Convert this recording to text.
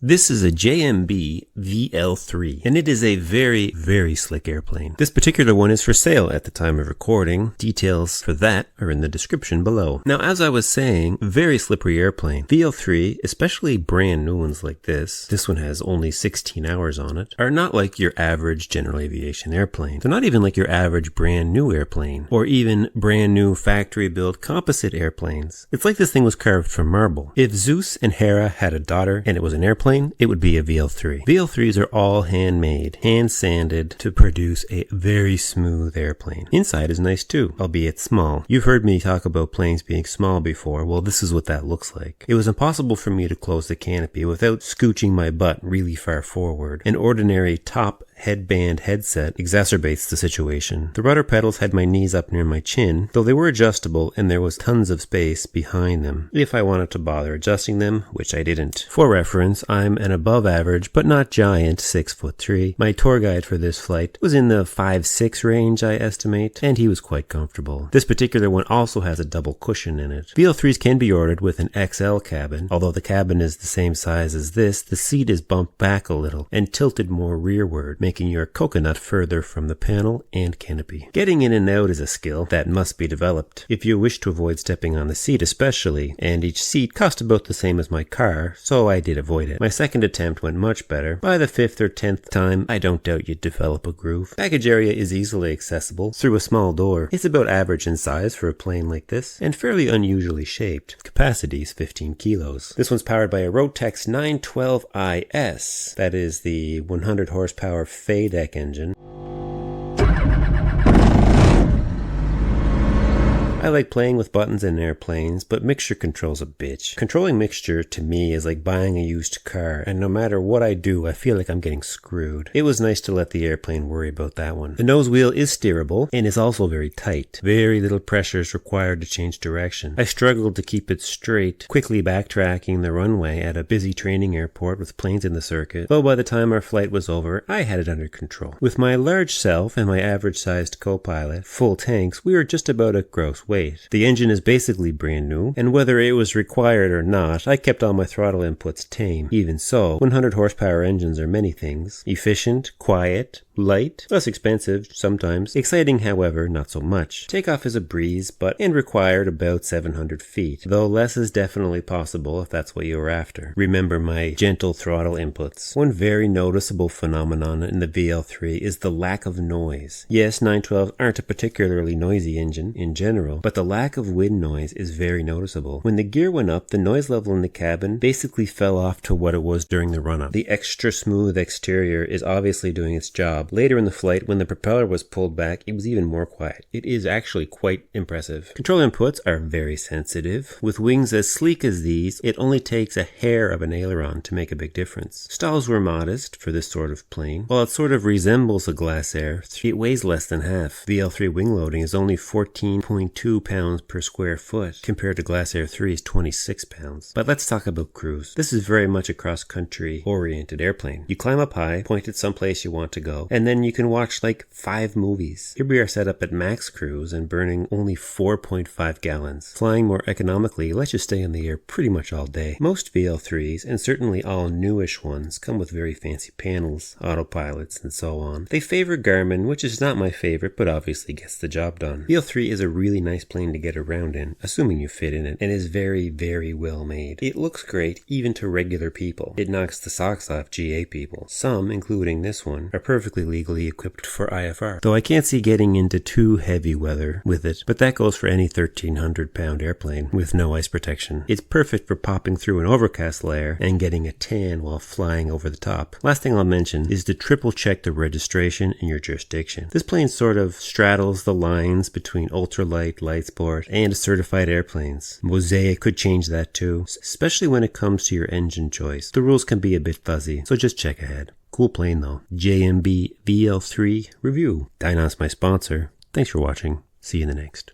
This is a JMB VL3, and it is a very, very slick airplane. This particular one is for sale at the time of recording. Details for that are in the description below. Now, as I was saying, very slippery airplane. VL3, especially brand new ones like this one has only 16 hours on it, are not like your average general aviation airplane. They're not even like your average brand new airplane, or even brand new factory built composite airplanes. It's like this thing was carved from marble. If Zeus and Hera had a daughter and it was an airplane, it would be a VL3. VL3s are all handmade, hand sanded to produce a very smooth airplane. Inside is nice too, albeit small. You've heard me talk about planes being small before. Well, this is what that looks like. It was impossible for me to close the canopy without scooching my butt really far forward. An ordinary top headband headset exacerbates the situation. The rudder pedals had my knees up near my chin, though they were adjustable and there was tons of space behind them if I wanted to bother adjusting them, which I didn't. For reference, I'm an above average but not giant 6'3". My tour guide for this flight was in the 5'6" range, I estimate, and he was quite comfortable. This particular one also has a double cushion in it. VL3s can be ordered with an XL cabin. Although the cabin is the same size as this, the seat is bumped back a little and tilted more rearward, making your coconut further from the panel and canopy. Getting in and out is a skill that must be developed if you wish to avoid stepping on the seat especially, and each seat cost about the same as my car, so I did avoid it. My second attempt went much better. By the 5th or 10th time, I don't doubt you'd develop a groove. Baggage area is easily accessible through a small door. It's about average in size for a plane like this, and fairly unusually shaped. Capacity is 15 kilos. This one's powered by a Rotax 912is. That is the 100 horsepower FADEC engine. I like playing with buttons in airplanes, but mixture control's a bitch. Controlling mixture to me is like buying a used car, and no matter what I do, I feel like I'm getting screwed. It was nice to let the airplane worry about that one. The nose wheel is steerable and is also very tight. Very little pressure is required to change direction. I struggled to keep it straight, quickly backtracking the runway at a busy training airport with planes in the circuit, though by the time our flight was over, I had it under control. With my large self and my average-sized co-pilot, full tanks, we were just about at gross weight. The engine is basically brand new, and whether it was required or not, I kept all my throttle inputs tame. Even so, 100 horsepower engines are many things. Efficient, quiet, light, less expensive sometimes, exciting however not so much. Takeoff is a breeze, and required about 700 feet, though less is definitely possible if that's what you were after. Remember my gentle throttle inputs. One very noticeable phenomenon in the VL3 is the lack of noise. Yes, 912s aren't a particularly noisy engine in general, but the lack of wind noise is very noticeable. When the gear went up, the noise level in the cabin basically fell off to what it was during the run-up. The extra smooth exterior is obviously doing its job. Later in the flight, when the propeller was pulled back, it was even more quiet. It is actually quite impressive. Control inputs are very sensitive. With wings as sleek as these, it only takes a hair of an aileron to make a big difference. Stalls were modest for this sort of plane. While it sort of resembles a Glasair, it weighs less than half. VL3 wing loading is only 14.2 pounds per square foot, compared to Glasair 3's 26 pounds. But let's talk about cruise. This is very much a cross-country oriented airplane. You climb up high, point at someplace you want to go, and then you can watch like 5 movies. Here we are set up at max cruise and burning only 4.5 gallons. Flying more economically lets you stay in the air pretty much all day. Most VL3s, and certainly all newish ones, come with very fancy panels, autopilots, and so on. They favor Garmin, which is not my favorite, but obviously gets the job done. VL3 is a really nice plane to get around in, assuming you fit in it, and is very, very well made. It looks great even to regular people. It knocks the socks off GA people. Some, including this one, are perfectly legally equipped for IFR, though I can't see getting into too heavy weather with it, but that goes for any 1,300 pound airplane with no ice protection. It's perfect for popping through an overcast layer and getting a tan while flying over the top. Last thing I'll mention is to triple check the registration in your jurisdiction. This plane sort of straddles the lines between ultralight, light sport, and certified airplanes. Mosaic could change that too, especially when it comes to your engine choice. The rules can be a bit fuzzy, so just check ahead. Cool plane though. JMB VL3 review. Dynon's my sponsor. Thanks for watching. See you in the next.